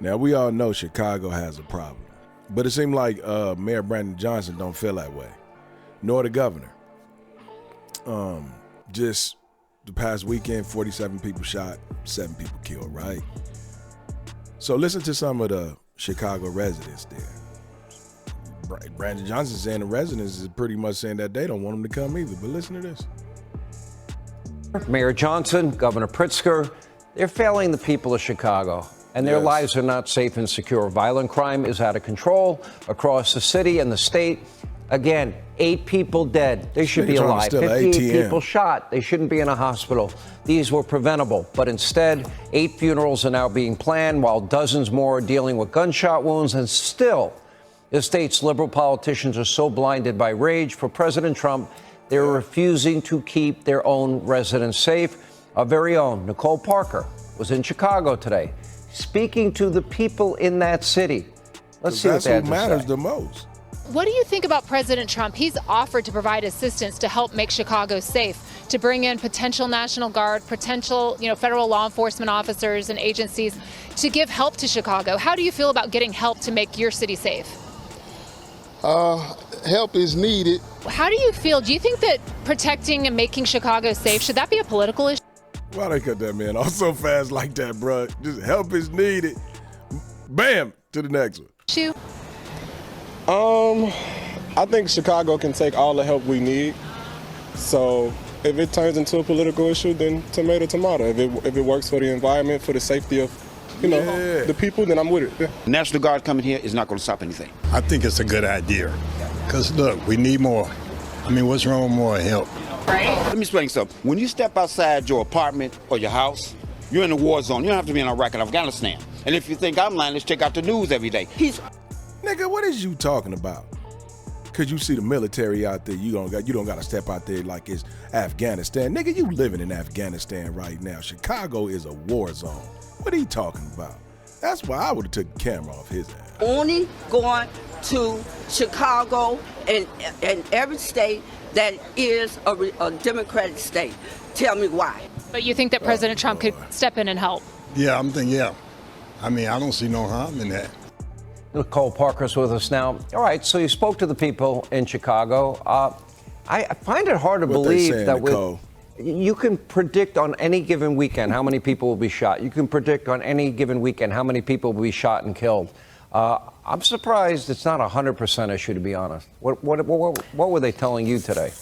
Now, we all know Chicago has a problem, but it seemed like Mayor Brandon Johnson don't feel that way, nor the governor. Just the past weekend, 47 people shot, 7 people killed, right? So listen to some of the Chicago residents there. Brandon Johnson saying the residents is pretty much saying that they don't want him to come either, but listen to this. Mayor Johnson, Governor Pritzker, they're failing the people of Chicago, and their lives are not safe and secure. Violent crime is out of control across the city and the state. Again, 8 people dead. They should be alive. 58 people shot. They shouldn't be in a hospital. These were preventable. But instead, 8 funerals are now being planned while dozens more are dealing with gunshot wounds. And still, the state's liberal politicians are so blinded by rage for President Trump, they're refusing to keep their own residents safe. Our very own Nicole Parker was in Chicago today, speaking to the people in that city. Let's see what they had to say. That's what matters the most. What do you think about President Trump? He's offered to provide assistance to help make Chicago safe, to bring in potential National Guard, potential, federal law enforcement officers and agencies to give help to Chicago. How do you feel about getting help to make your city safe? Help is needed. How do you feel? Do you think that protecting and making Chicago safe, should that be a political issue? Why they cut that man off so fast like that, bro? Just help is needed. Bam, to the next one. I think Chicago can take all the help we need. So if it turns into a political issue, then tomato, tomato. If it works for the environment, for the safety of the people, then I'm with it. Yeah. National Guard coming here is not going to stop anything. I think it's a good idea. Because, look, we need more. I mean, what's wrong with more help? Right. Let me explain something. When you step outside your apartment or your house, you're in a war zone. You don't have to be in Iraq and Afghanistan. And if you think I'm lying, let's check out the news every day. Nigga, what is you talking about? Because you see the military out there, you don't got to step out there like it's Afghanistan. Nigga, you living in Afghanistan right now. Chicago is a war zone. What are you talking about? That's why I would have took the camera off his ass. Only going to Chicago and every state that is a Democratic state. Tell me why. But you think that President Trump could step in and help? Yeah, I'm thinking, yeah. I mean, I don't see no harm in that. Nicole Parker's with us now. All right, so you spoke to the people in Chicago. I find it hard to believe that you can predict on any given weekend how many people will be shot. You can predict on any given weekend how many people will be shot and killed. I'm surprised it's not a 100% issue, to be honest. What were they telling you today?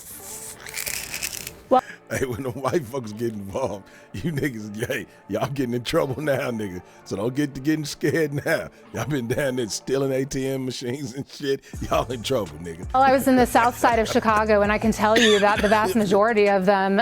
Hey, when the white folks get involved, you niggas, hey, y'all getting in trouble now, nigga. So don't get to getting scared now. Y'all been down there stealing ATM machines and shit. Y'all in trouble, nigga. Well, I was in the south side of Chicago, and I can tell you that the vast majority of them,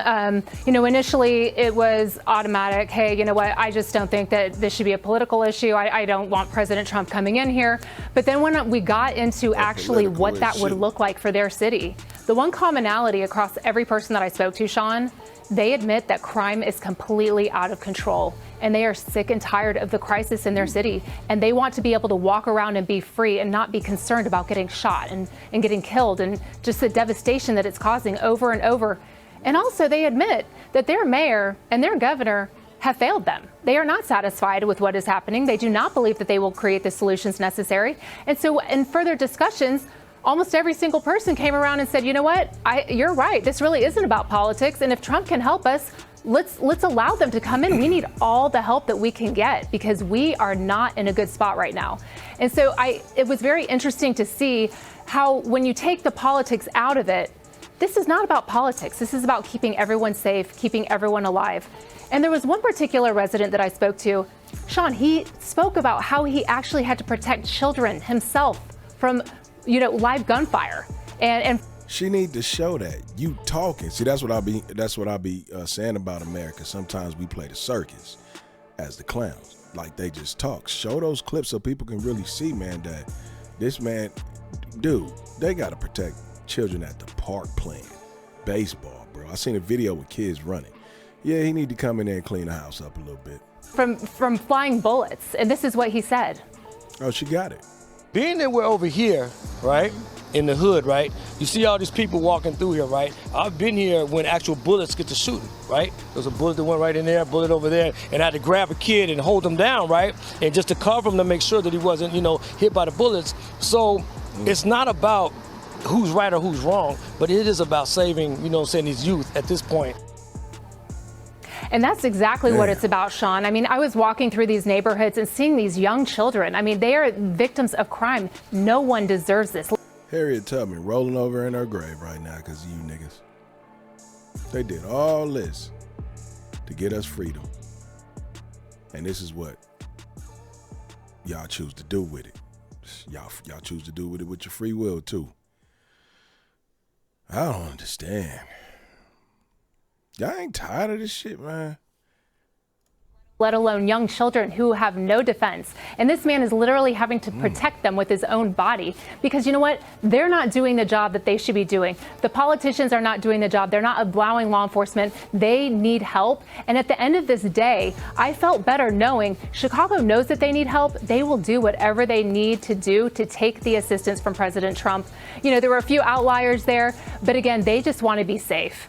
initially it was automatic. Hey, you know what? I just don't think that this should be a political issue. I don't want President Trump coming in here. But then when we got into actually what that would look like for their city, the one commonality across every person that I spoke to, Sean, they admit that crime is completely out of control, and they are sick and tired of the crisis in their city, and they want to be able to walk around and be free and not be concerned about getting shot and getting killed and just the devastation that it's causing over and over. And also they admit that their mayor and their governor have failed them. They are not satisfied with what is happening. They do not believe that they will create the solutions necessary. And so in further discussions, almost every single person came around and said, you know what, you're right. This really isn't about politics. And if Trump can help us, let's allow them to come in. We need all the help that we can get because we are not in a good spot right now. And so it was very interesting to see how when you take the politics out of it, this is not about politics. This is about keeping everyone safe, keeping everyone alive. And there was one particular resident that I spoke to, Sean, he spoke about how he actually had to protect children himself from live gunfire, and she need to show that you talking. See, that's what I be saying about America. Sometimes we play the circus as the clowns, like they just talk. Show those clips so people can really see, man, that this man, dude, they gotta protect children at the park playing baseball, bro. I seen a video with kids running. Yeah, he need to come in there and clean the house up a little bit. From flying bullets, and this is what he said. Oh, she got it. Being that we're over here, right, in the hood, right? You see all these people walking through here, right? I've been here when actual bullets get to shooting, right? There's a bullet that went right in there, a bullet over there, and I had to grab a kid and hold him down, right? And just to cover him to make sure that he wasn't, hit by the bullets. So it's not about who's right or who's wrong, but it is about saving, these youth at this point. And that's exactly what it's about, Sean. I mean, I was walking through these neighborhoods and seeing these young children. I mean, they are victims of crime. No one deserves this. Harriet Tubman rolling over in her grave right now because of you niggas. They did all this to get us freedom. And this is what y'all choose to do with it. Y'all choose to do with it with your free will, too. I don't understand. Y'all ain't tired of this shit, man. Let alone young children who have no defense. And this man is literally having to protect them with his own body because you know what? They're not doing the job that they should be doing. The politicians are not doing the job. They're not allowing law enforcement. They need help. And at the end of this day, I felt better knowing Chicago knows that they need help. They will do whatever they need to do to take the assistance from President Trump. There were a few outliers there, but again, they just want to be safe.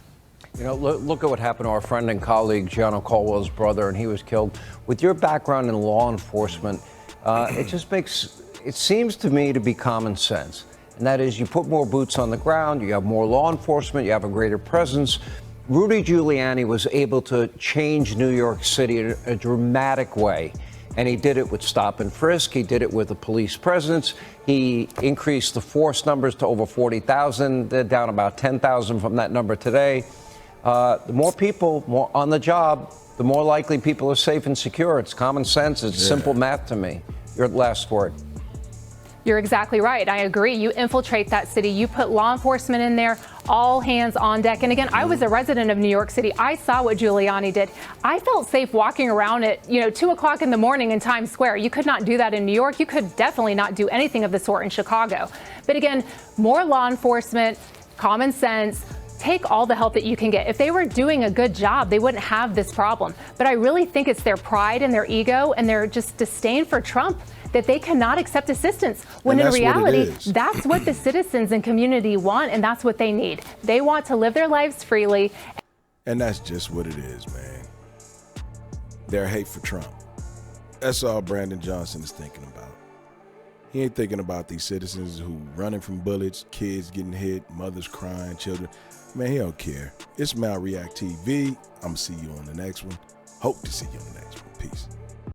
Look at what happened to our friend and colleague, Gianna Caldwell's brother, and he was killed. With your background in law enforcement, it seems to me to be common sense. And that is you put more boots on the ground, you have more law enforcement, you have a greater presence. Rudy Giuliani was able to change New York City in a dramatic way. And he did it with stop and frisk. He did it with a police presence. He increased the force numbers to over 40,000. They're down about 10,000 from that number today. The more people more on the job, the more likely people are safe and secure. It's common sense. It's simple math to me. Your last word. You're exactly right. I agree. You infiltrate that city. You put law enforcement in there, all hands on deck. And again, I was a resident of New York City. I saw what Giuliani did. I felt safe walking around at, 2 o'clock in the morning in Times Square. You could not do that in New York. You could definitely not do anything of the sort in Chicago. But again, more law enforcement, common sense. Take all the help that you can get. If they were doing a good job, they wouldn't have this problem. But I really think it's their pride and their ego and their just disdain for Trump that they cannot accept assistance. When in reality, that's what the citizens and community want, and that's what they need. They want to live their lives freely. And that's just what it is, man. Their hate for Trump. That's all Brandon Johnson is thinking about. He ain't thinking about these citizens who running from bullets, kids getting hit, mothers crying, children. Man, he don't care. It's MalReactTV. I'm going to see you on the next one. Hope to see you on the next one. Peace.